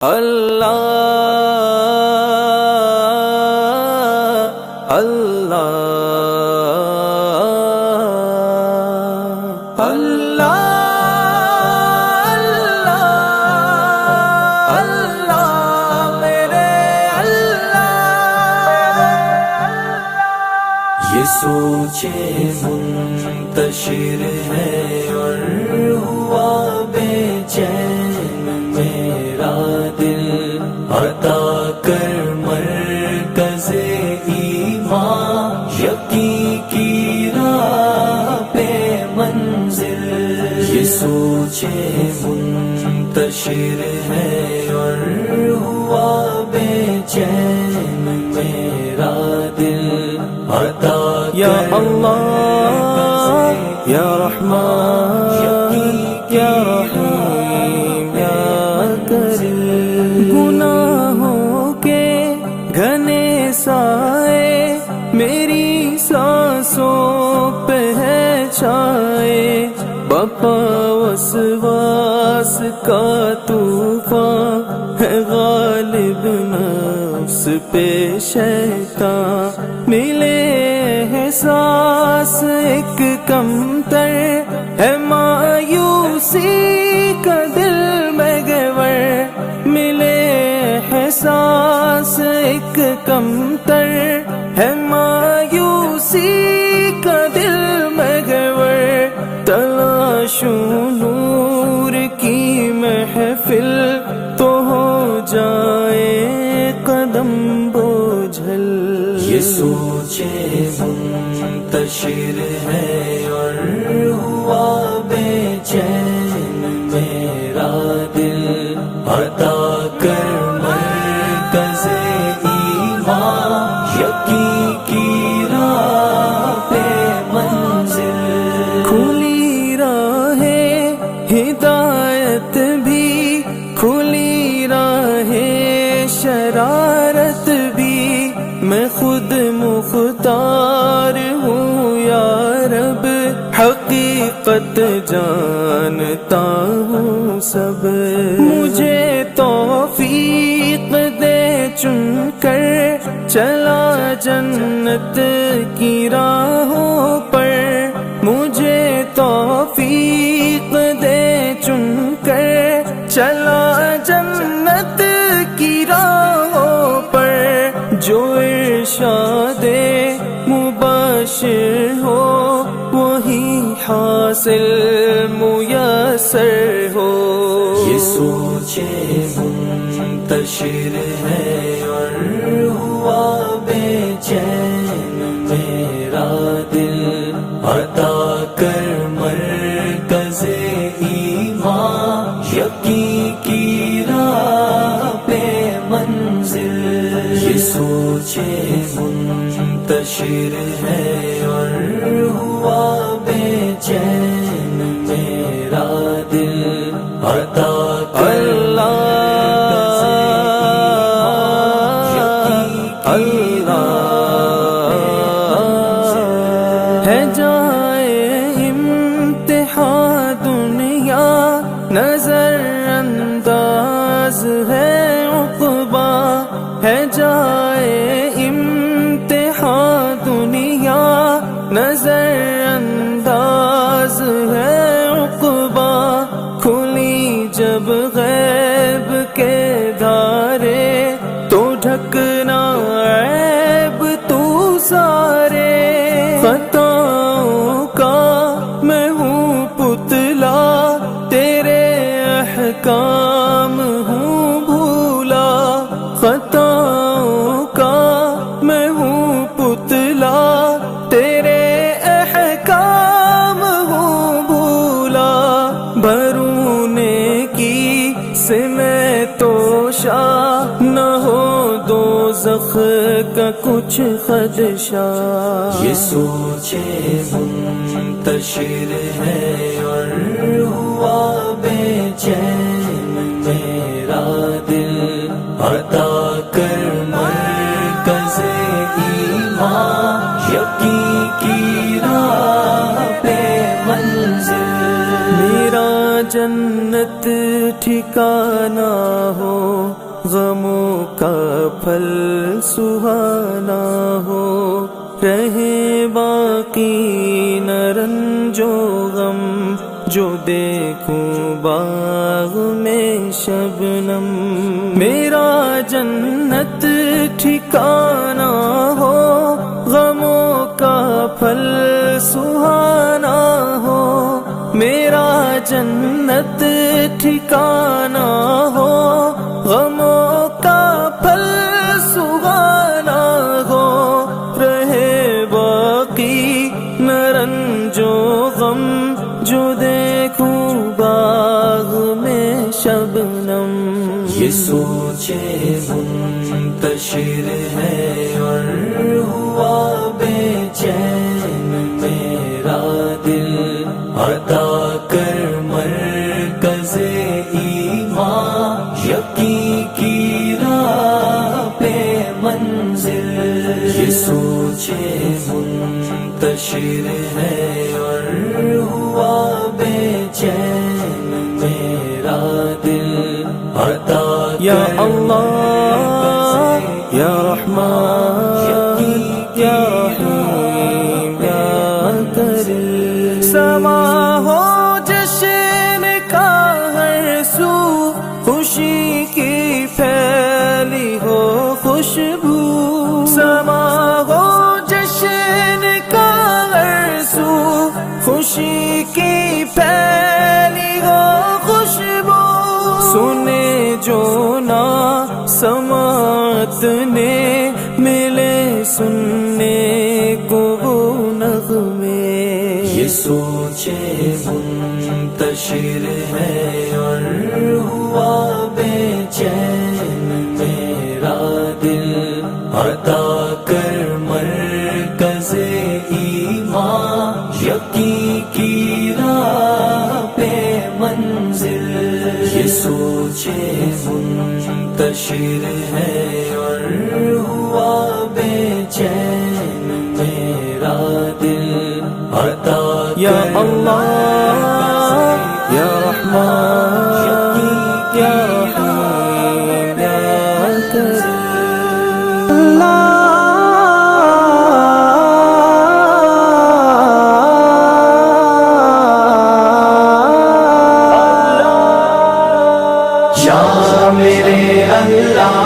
اللہ اللہ اللہ اللہ اللہ میرے اللہ، یہ سوچے منتشر ہے اور ہوا بے چین میرا دل، عطا کر مرکز ایمان یقین کی راہ پہ منزل، یہ سوچے منتشر ہے اور ہوا بے چین میرا دل، عطا یا اللہ یا رحمان یا رحیم یا کریم، گناہوں کے گھنے سائے میری سانسوں پہ ہے چھائے، بپا وسواس کا طوفان ہے غالب نفس پہ شیطان، ملے احساس ایک کمتر ہے مایوسی کا دل میں گور، ملے احساس ایک کمتر ہے مایوسی کا دل میں گور، تلاشوں نور کی محفل تو ہو جائے قدم بوجھل، یہ سوچے منتشر ہے اور ہوا بے چین میرا دل، عطا کر مرکز ایمان یقین کی راہ پہ منزل، کھلی راہ ہدایت بھی کھلی راہ شرارت بھی، میں خود مختار ہوں یا رب، حقیقت جانتا ہوں سب، مجھے توفیق دے چن کر چلا جنت کی راہوں پر، مجھے توفیق دے چن کر چلا جنت کی راہوں پر، جو ارشاد مبشر ہو وہی حاصل میسر ہو، یہ سوچے منتشر ہے اور ہوا بے چین میرا دل، عطا کر مرکز ایمان یقین کی راہ پہ منزل، یہ سوچے منتشر ہے اور ہوا بے چین میرا دل، عطا کر ہے جائے امتحان دنیا نظر انداز ہے عقبہ، ہے جائے امتحان دنیا نظر انداز ہے عقبہ، کھلی جب غیب کے دھارے تو ڈھکنا عیب تو سارے، خطاؤں کا میں ہوں پتلا تیرے احکام ہوں بھولا، خطاؤں کا میں ہوں پتلا تیرے احکام ہوں بھولا، بھرونے کی سے میں تو شاہ نہ ہو دوزخ کا کچھ خدشہ، یہ سوچے منتشر ہے اور ہوا بے چین میرا دل، عطا کر مرکز ایمان یقین کی راہ پہ منزل، میرا جنت ٹھکانہ ہو غموں کا پھل سہانا ہو، رہے باقی نہ رنج و غم، جو دیکھوں باغ میں شبنم، میرا جنت ٹھکانہ ہو، غموں کا پھل سہانا ہو، میرا جنت ٹھکانہ ہو، غموں کا پھل سہانا ہو، رہے باقی نہ رنج و غم، جو دیکھوں باغ میں شبنم۔ یہ سوچے منتشر ہے اور ہوا بے چین میرا دل، عطا کر مرکز ایمان، یقین کی راہ پہ منزل۔ یہ سوچے منتشر ہے اور ہوا بے چین میرا دل، عطا یا اللہ یا رحمان یا رحیم یا کریم، سما ہو جشن کا ہر سو، خوشی کی پھیلی ہو خوشبو، سما ہو جشن کا ہر سو، خوشی کی پھیلی ہو خوشبو، سنے جو نا سماعت نے، ملے سننے کو وہ نغمے۔ یہ سوچے منتشر ہے اور ہوا بے چین میرا دل، عطا کر مرکز ایمان، یقین کی راہ پہ منزل۔ یہ سوچے منتشر ہے اور ہوا بے چین میرا دل، عطا یا اللہ یا رحمان یا رحیم یا کریم۔ یا میرے اللہ